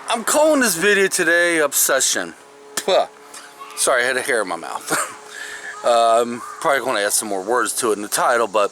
I'm calling this video today Obsession. Puh. Sorry, I had a hair in my mouth. Probably going to add some more words to it in the title, but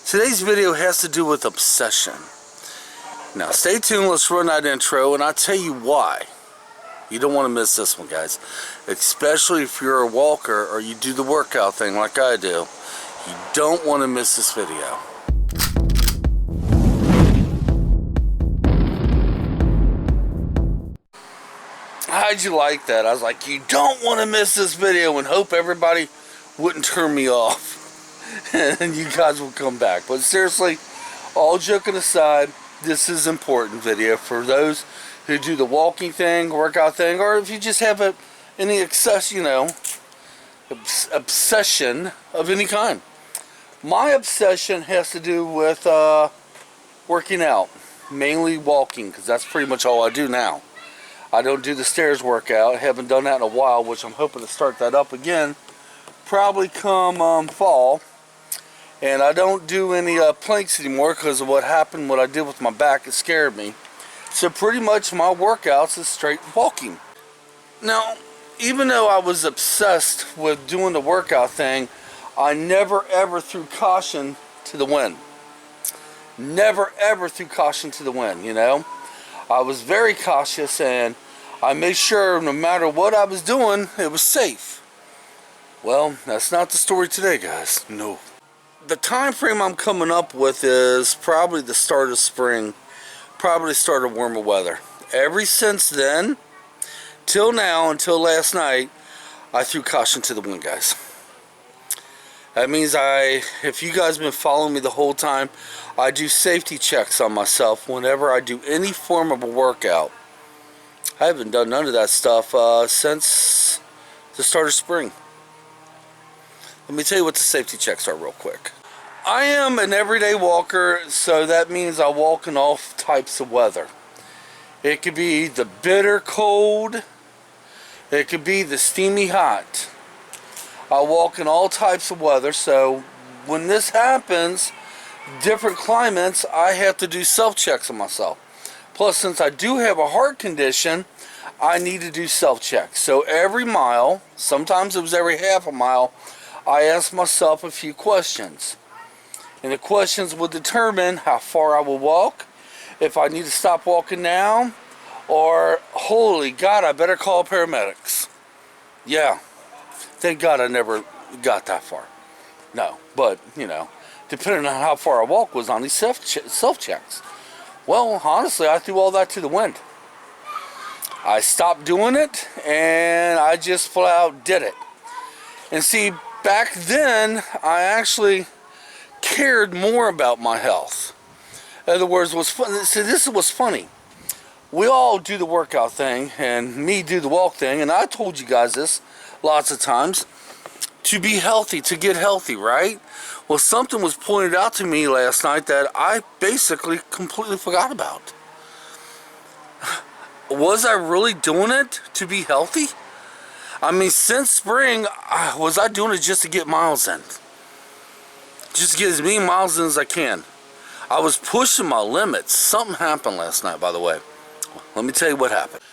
today's video has to do with obsession. Now, stay tuned. Let's run that intro, and I'll tell you why. You don't want to miss this one, guys. Especially if you're a walker or you do the workout thing like I do. You don't want to miss this video. How'd you like that? I was like, you don't want to miss this video, and hope everybody wouldn't turn me off. And you guys will come back. But seriously, all joking aside, this is an important video for those who do the walking thing, workout thing, or if you just have any obsession of any kind. My obsession has to do with working out, mainly walking, because that's pretty much all I do now. I don't do the stairs workout. I haven't done that in a while, which I'm hoping to start that up again, probably come fall. And I don't do any planks anymore because of what happened, what I did with my back. It scared me. So pretty much my workouts is straight walking. Now, even though I was obsessed with doing the workout thing, I never ever threw caution to the wind. Never ever threw caution to the wind, you know. I was very cautious, and I made sure no matter what I was doing, it was safe. Well, that's not the story today, guys. No. The time frame I'm coming up with is probably the start of spring, probably the start of warmer weather. Ever since then, till now, until last night, I threw caution to the wind, guys. That means if you guys have been following me the whole time, I do safety checks on myself whenever I do any form of a workout. I haven't done none of that stuff since the start of spring. Let me tell you what the safety checks are real quick. I am an everyday walker, so that means I walk in all types of weather. It could be the bitter cold. It could be the steamy hot. I walk in all types of weather, so when this happens, different climates, I have to do self-checks on myself. Plus, since I do have a heart condition, I need to do self-checks. So every mile, sometimes it was every half a mile, I ask myself a few questions. And the questions will determine how far I will walk, if I need to stop walking now, or, holy God, I better call paramedics. Yeah. Thank God I never got that far. No, but, you know, depending on how far I walk was on these self-checks. Well, honestly, I threw all that to the wind. I stopped doing it, and I just flat out did it. And see, back then, I actually cared more about my health. In other words, see, this is what's funny. We all do the workout thing, and me do the walk thing, and I told you guys this lots of times, to be healthy, to get healthy, right? Well, something was pointed out to me last night that I basically completely forgot about. Was I really doing it to be healthy? I mean, since spring, was I doing it just to get miles in? Just to get as many miles in as I can. I was pushing my limits. Something happened last night, by the way. Let me tell you what happened.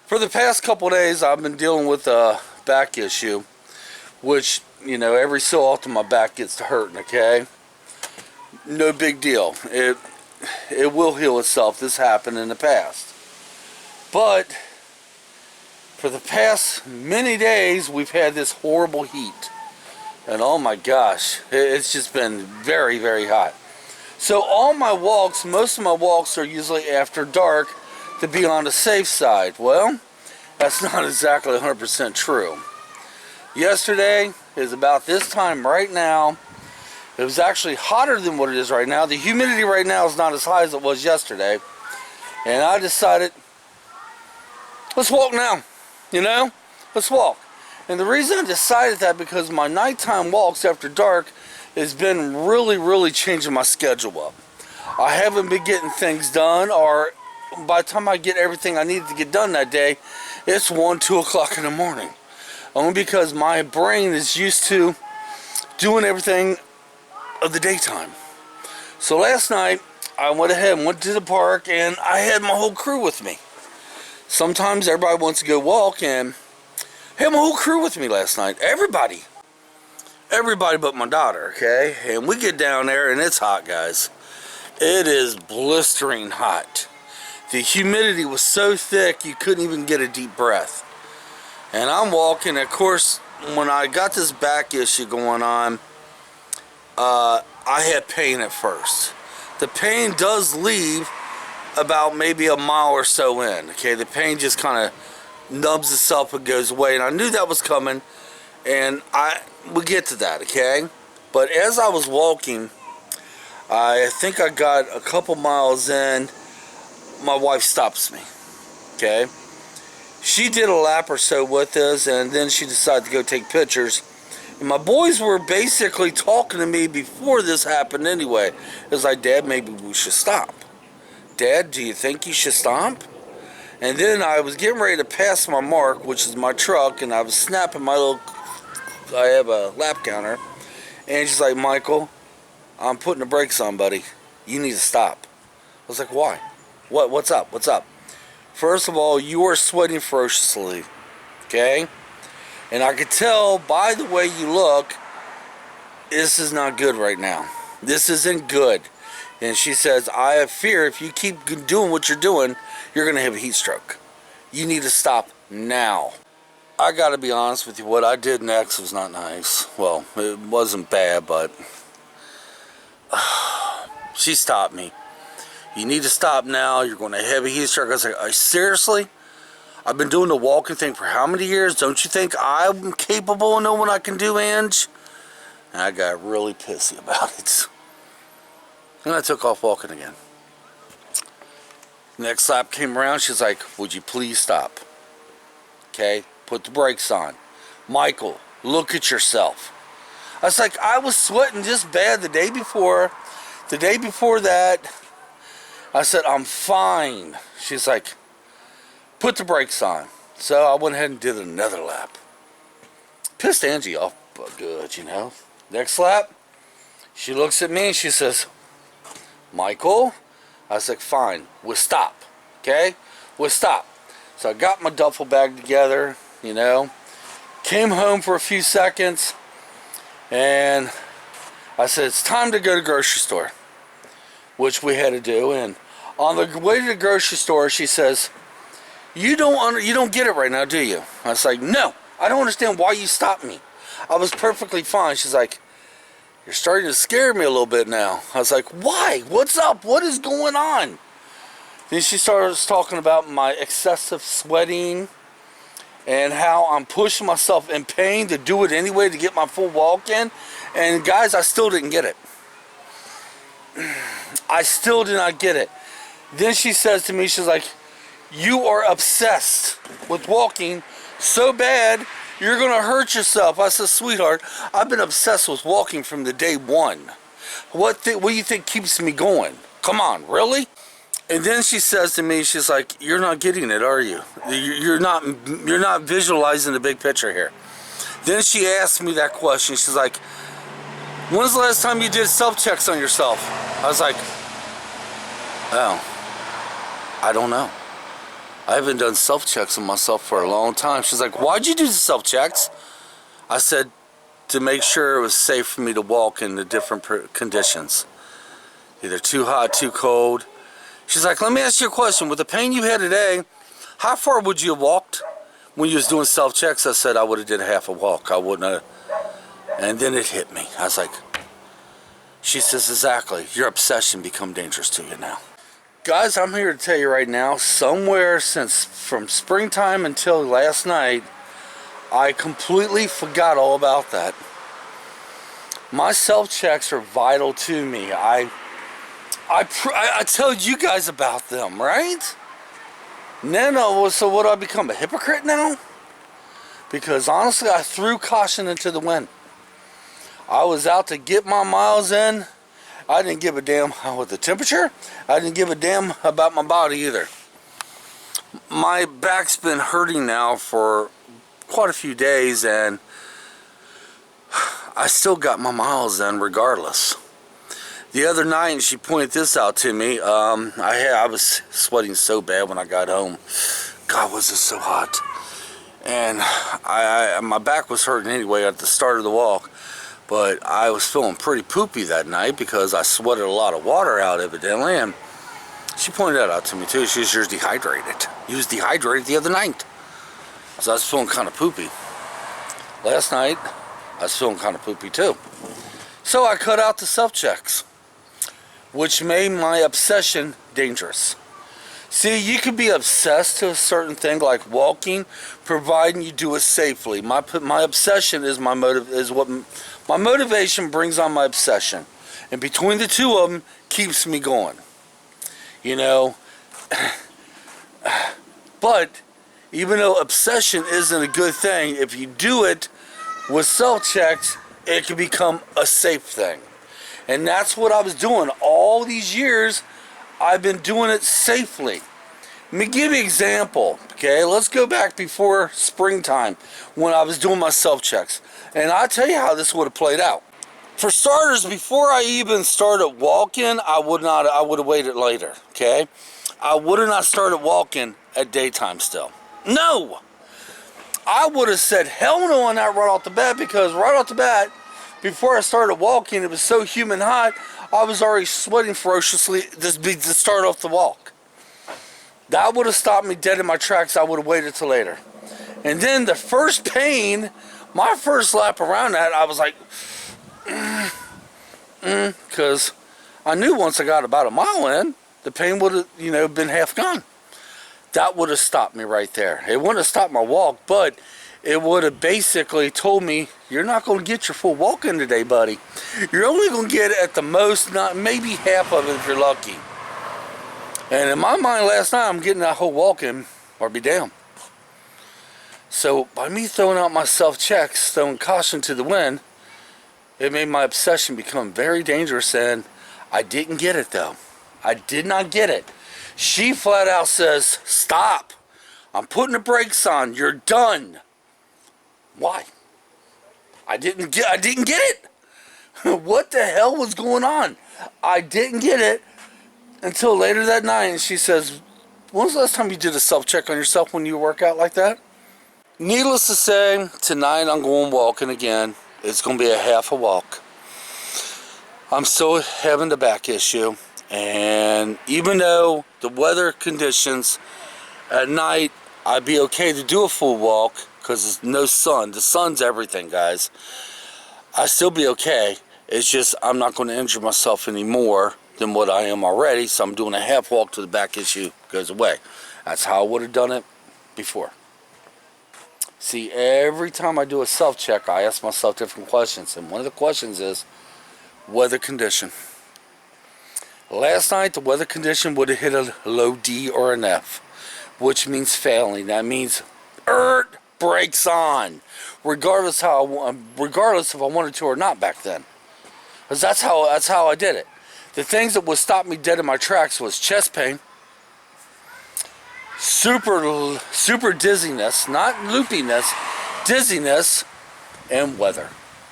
For the past couple of days, I've been dealing with a back issue, which, you know, every so often my back gets to hurting, okay? No big deal. It will heal itself. This happened in the past. But for the past many days, we've had this horrible heat. And oh my gosh, it's just been very, very hot. So all my walks, most of my walks are usually after dark to be on the safe side. Well, that's not exactly 100% true. Yesterday is about this time right now. It was actually hotter than what it is right now. The humidity right now is not as high as it was yesterday. And I decided, let's walk now. You know, let's walk. And the reason I decided that because my nighttime walks after dark has been really, really changing my schedule up. I haven't been getting things done, or by the time I get everything I needed to get done that day, it's 1, 2 o'clock in the morning. Only because my brain is used to doing everything of the daytime. So last night, I went ahead and went to the park, and I had my whole crew with me. Sometimes everybody wants to go walk, and I had my whole crew with me last night. Everybody but my daughter, okay? And we get down there, and it's hot, guys. It is blistering hot. The humidity was so thick, you couldn't even get a deep breath. And I'm walking, of course, when I got this back issue going on, I had pain at first. The pain does leave about maybe a mile or so in, okay? The pain just kind of nubs itself and goes away, and I knew that was coming, and we'll get to that, okay? But as I was walking, I think I got a couple miles in, my wife stops me, okay? She did a lap or so with us, and then she decided to go take pictures. And my boys were basically talking to me before this happened anyway. It was like, Dad, maybe we should stop. Dad, do you think you should stop? And then I was getting ready to pass my mark, which is my truck, and I was snapping my little, I have a lap counter. And she's like, Michael, I'm putting the brakes on, buddy. You need to stop. I was like, why? What's up? What's up? First of all, you are sweating ferociously, okay? And I could tell by the way you look, this is not good right now. This isn't good. And she says, I have fear if you keep doing what you're doing, you're going to have a heat stroke. You need to stop now. I got to be honest with you, what I did next was not nice. Well, it wasn't bad, but she stopped me. You need to stop now. You're going to have a heat stroke. I was like, seriously? I've been doing the walking thing for how many years? Don't you think I'm capable of knowing what I can do, Ange? And I got really pissy about it. And I took off walking again. Next lap came around. She's like, would you please stop? Okay, put the brakes on. Michael, look at yourself. I was like, I was sweating just bad the day before. The day before that, I said, I'm fine. She's like, put the brakes on. So I went ahead and did another lap. Pissed Angie off, but good, you know. Next lap, she looks at me and she says, Michael? I was like, fine, we'll stop, okay? We'll stop. So I got my duffel bag together, you know, came home for a few seconds, and I said, it's time to go to the grocery store, which we had to do. And on the way to the grocery store, she says, you don't get it right now, do you? I was like, no, I don't understand why you stopped me. I was perfectly fine. She's like, you're starting to scare me a little bit now. I was like, why? What's up? What is going on? Then she starts talking about my excessive sweating and how I'm pushing myself in pain to do it anyway to get my full walk in. And guys, I still didn't get it. I still did not get it. Then she says to me, she's like, you are obsessed with walking so bad, you're going to hurt yourself. I said, sweetheart, I've been obsessed with walking from the day one. What do you think keeps me going? Come on, really? And then she says to me, she's like, you're not getting it, are you? You're not visualizing the big picture here. Then she asked me that question. She's like, when's the last time you did self-checks on yourself? I was like, oh, I don't know. I haven't done self-checks on myself for a long time. She's like, why'd you do the self-checks? I said, to make sure it was safe for me to walk in the different conditions. Either too hot, too cold. She's like, let me ask you a question. With the pain you had today, how far would you have walked when you was doing self-checks? I said, I would have did half a walk. I wouldn't have. And then it hit me. I was like, she says, exactly. Your obsession become dangerous to you now. Guys, I'm here to tell you right now, somewhere from springtime until last night, I completely forgot all about that. My self-checks are vital to me. I tell you guys about them, right? No, so what do I become, a hypocrite now? Because honestly, I threw caution into the wind. I was out to get my miles in. I didn't give a damn with the temperature. I didn't give a damn about my body either. My back's been hurting now for quite a few days, and I still got my miles in regardless. The other night, and she pointed this out to me, I was sweating so bad when I got home. God, was it so hot. And my back was hurting anyway at the start of the walk. But I was feeling pretty poopy that night because I sweated a lot of water out evidently. And she pointed that out to me too. She was just dehydrated. You was dehydrated the other night. So I was feeling kind of poopy. Last night, I was feeling kind of poopy too. So I cut out the self-checks, which made my obsession dangerous. See, you could be obsessed to a certain thing like walking, providing you do it safely. My obsession is my motivation brings on my obsession. And between the two of them, keeps me going. You know, but even though obsession isn't a good thing, if you do it with self-checks, it can become a safe thing. And that's what I was doing all these years. I've been doing it safely. Let me give you an example, okay? Let's go back before springtime when I was doing my self-checks. And I'll tell you how this would have played out. For starters, before I even started walking, I would have waited later, okay? I would have not started walking at daytime still. No! I would have said hell no on that right off the bat, because right off the bat, before I started walking, it was so humid and hot, I was already sweating ferociously to start off the walk. That would have stopped me dead in my tracks. I would have waited till later. And then the first pain, my first lap around that, I was like, because I knew once I got about a mile in, the pain would have, been half gone. That would have stopped me right there. It wouldn't have stopped my walk, but it would have basically told me, you're not going to get your full walk in today, buddy. You're only going to get at the most, maybe half of it if you're lucky. And in my mind last night, I'm getting that whole walk in, or be damned. So by me throwing out my self-checks, throwing caution to the wind, it made my obsession become very dangerous, and I didn't get it though. I did not get it. She flat out says, stop. I'm putting the brakes on. You're done. Why? I didn't get it. What the hell was going on? I didn't get it until later that night, and she says, when was the last time you did a self-check on yourself when you work out like that? Needless to say, tonight I'm going walking again. It's going to be a half a walk. I'm still having the back issue. And even though the weather conditions at night, I'd be okay to do a full walk because there's no sun. The sun's everything, guys. I'd still be okay. It's just I'm not going to injure myself any more than what I am already. So I'm doing a half walk till the back issue goes away. That's how I would have done it before. See, every time I do a self-check, I ask myself different questions. And one of the questions is weather condition. Last night, the weather condition would have hit a low D or an F, which means failing. That means brakes on, regardless if I wanted to or not back then. Because that's how I did it. The things that would stop me dead in my tracks was chest pain, super dizziness, not loopiness, dizziness, and weather,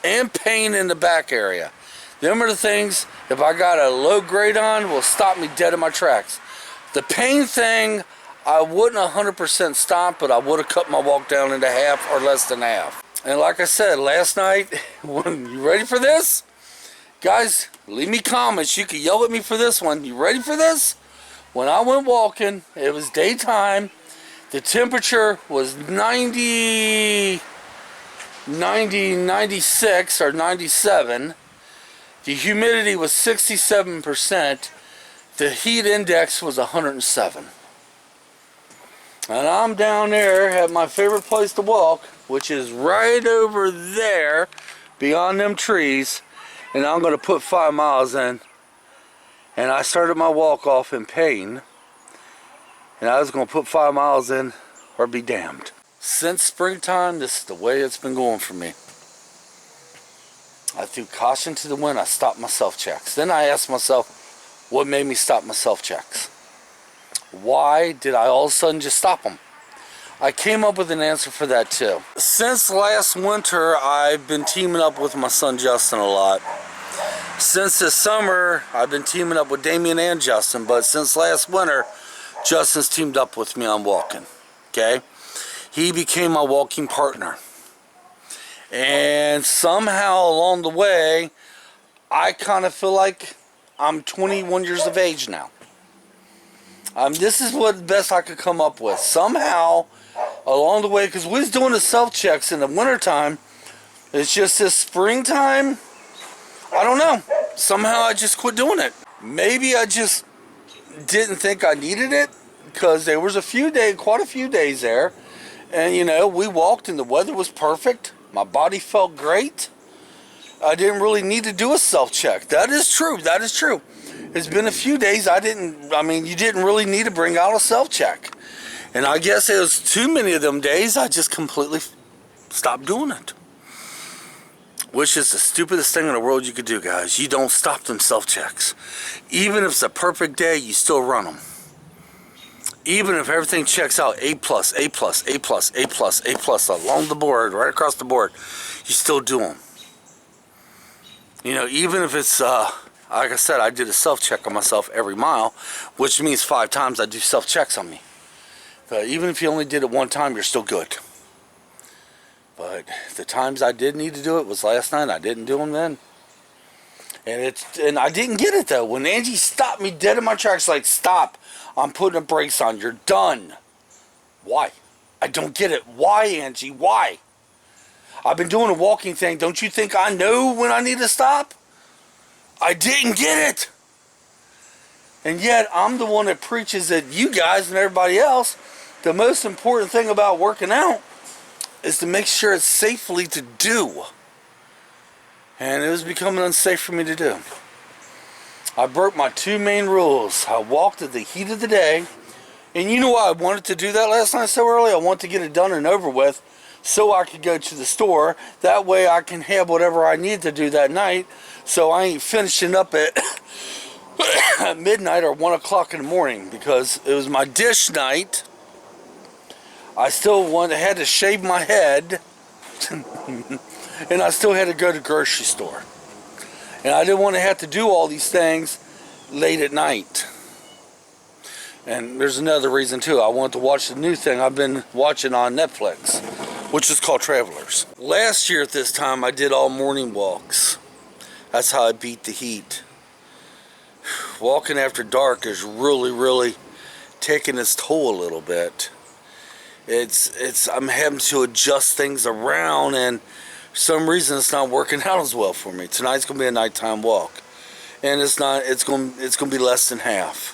and pain in the back area. Them are the things, if I got a low grade on, will stop me dead in my tracks. The pain thing, I wouldn't 100% stop, but I would have cut my walk down into half or less than half. And like I said, last night, you ready for this? Guys, leave me comments. You can yell at me for this one. You ready for this? When I went walking, it was daytime. The temperature was 96 or 97. The humidity was 67%. The heat index was 107. And I'm down there at my favorite place to walk, which is right over there beyond them trees. And I'm going to put 5 miles in. And I started my walk off in pain. And I was going to put 5 miles in or be damned. Since springtime, this is the way it's been going for me. I threw caution to the wind. I stopped my self-checks. Then I asked myself, what made me stop my self-checks? Why did I all of a sudden just stop them? I came up with an answer for that too. Since last winter, I've been teaming up with my son Justin a lot. Since this summer, I've been teaming up with Damien and Justin, but since last winter, Justin's teamed up with me on walking. okay? He became my walking partner. And somehow along the way, I kind of feel like I'm 21 years of age now. This is what best I could come up with. Somehow along the way, because we was doing the self-checks in the wintertime, it's just this springtime, I don't know. Somehow I just quit doing it. Maybe I just didn't think I needed it, because there was quite a few days there, and you know, we walked and the weather was perfect. My body felt great. I didn't really need to do a self-check. That is true. That is true. It's been a few days you didn't really need to bring out a self-check. And I guess it was too many of them days I just completely stopped doing it. Which is the stupidest thing in the world you could do, guys. You don't stop them self-checks. Even if it's a perfect day, you still run them. Even if everything checks out A+, A+, A+, A+, A+, along the board, right across the board, you still do them. You know, even if it's, like I said, I did a self-check on myself every mile, which means 5 times I do self-checks on me. But even if you only did it 1 time, you're still good. But the times I did need to do it was last night. I didn't do them then. And I didn't get it, though. When Angie stopped me dead in my tracks, like, stop. I'm putting the brakes on. You're done. Why? I don't get it. Why, Angie? Why? I've been doing a walking thing. Don't you think I know when I need to stop? I didn't get it. And yet, I'm the one that preaches that you guys and everybody else, the most important thing about working out is to make sure it's safely to do. And it was becoming unsafe for me to do. I broke my 2 main rules. I walked at the heat of the day. And you know why I wanted to do that last night so early? I wanted to get it done and over with so I could go to the store. That way I can have whatever I need to do that night, so I ain't finishing up at midnight or 1 o'clock in the morning, because it was my dish night. I still had to shave my head and I still had to go to the grocery store. And I didn't want to have to do all these things late at night. And there's another reason too. I want to watch the new thing I've been watching on Netflix, which is called Travelers. Last year at this time, I did all morning walks. That's how I beat the heat. Walking after dark is really taking its toll a little bit. I'm having to adjust things around, and for some reason it's not working out as well for me. Tonight's gonna be a nighttime walk, and it's gonna be less than half.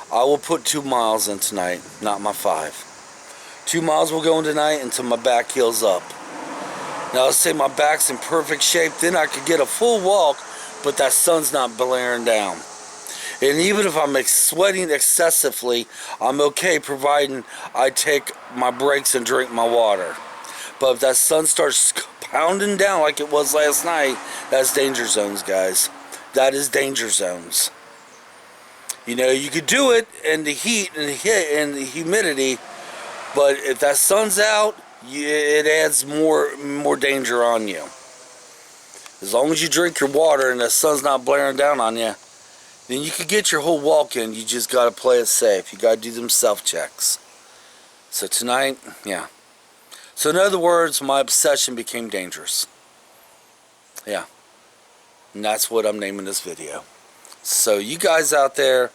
I will put 2 miles in tonight, not my 5. 2 miles will go in tonight until my back heals up. Now let's say my back's in perfect shape, then I could get a full walk, but that sun's not blaring down. And even if I'm sweating excessively, I'm okay, providing I take my breaks and drink my water. But if that sun starts pounding down like it was last night, that's danger zones, guys. That is danger zones. You know, you could do it in the heat and the humidity, but if that sun's out, it adds more danger on you. As long as you drink your water and the sun's not blaring down on you, then you can get your whole walk in. You just got to play it safe. You got to do them self-checks. So tonight, yeah. So in other words, my obsession became dangerous. Yeah. And that's what I'm naming this video. So you guys out there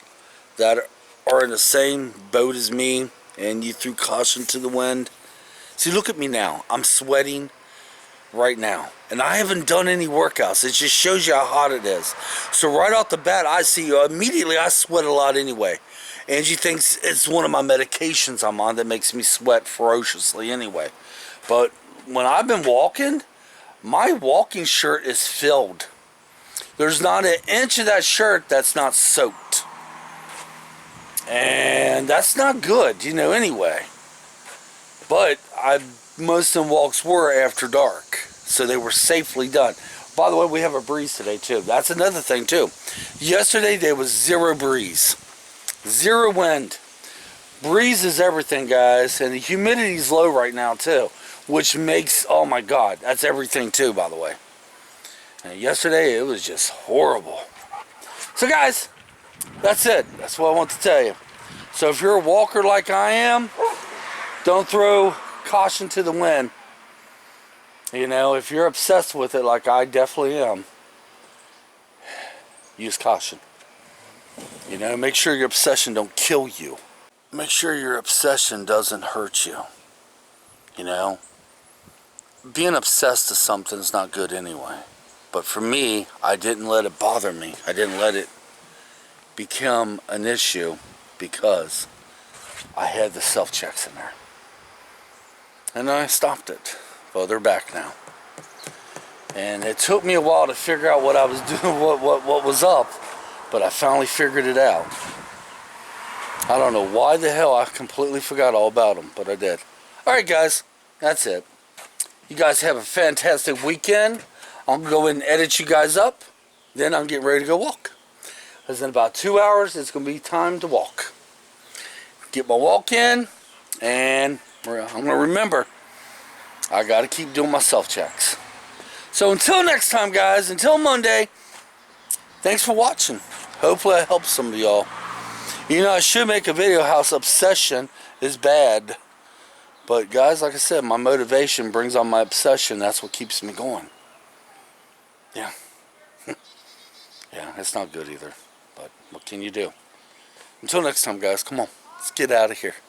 that are in the same boat as me, and you threw caution to the wind. See, look at me now. I'm sweating right now. And I haven't done any workouts. It just shows you how hot it is. So right off the bat, immediately I sweat a lot anyway. Angie thinks it's one of my medications I'm on that makes me sweat ferociously anyway. But when I've been walking, my walking shirt is filled. There's not an inch of that shirt that's not soaked. And that's not good, anyway. But most of them walks were after dark, so they were safely done. By the way, we have a breeze today too. That's another thing too. Yesterday there was 0 breeze, 0 wind. Breeze is everything, guys, and the humidity's low right now too, which makes, oh my God, that's everything too, by the way. And yesterday it was just horrible. So guys, that's it. That's what I want to tell you. So if you're a walker like I am, Don't throw caution to the wind. You know, if you're obsessed with it like I definitely am, use caution. You know, make sure your obsession don't kill you. Make sure your obsession doesn't hurt you. You know, being obsessed to something is not good anyway. But for me, I didn't let it bother me. I didn't let it become an issue because I had the self-checks in there. And I stopped it. Well, they're back now. And it took me a while to figure out what I was doing, what was up. But I finally figured it out. I don't know why the hell I completely forgot all about them, but I did. Alright guys, that's it. You guys have a fantastic weekend. I'm going to go in and edit you guys up. Then I'm getting ready to go walk. Because in about 2 hours, it's going to be time to walk. Get my walk in. And I'm going to remember, I got to keep doing my self-checks. So until next time, guys. Until Monday. Thanks for watching. Hopefully I helped some of y'all. You know, I should make a video how obsession is bad. But guys, like I said, my motivation brings on my obsession. That's what keeps me going. Yeah. Yeah, it's not good either. But what can you do? Until next time, guys, come on. Let's get out of here.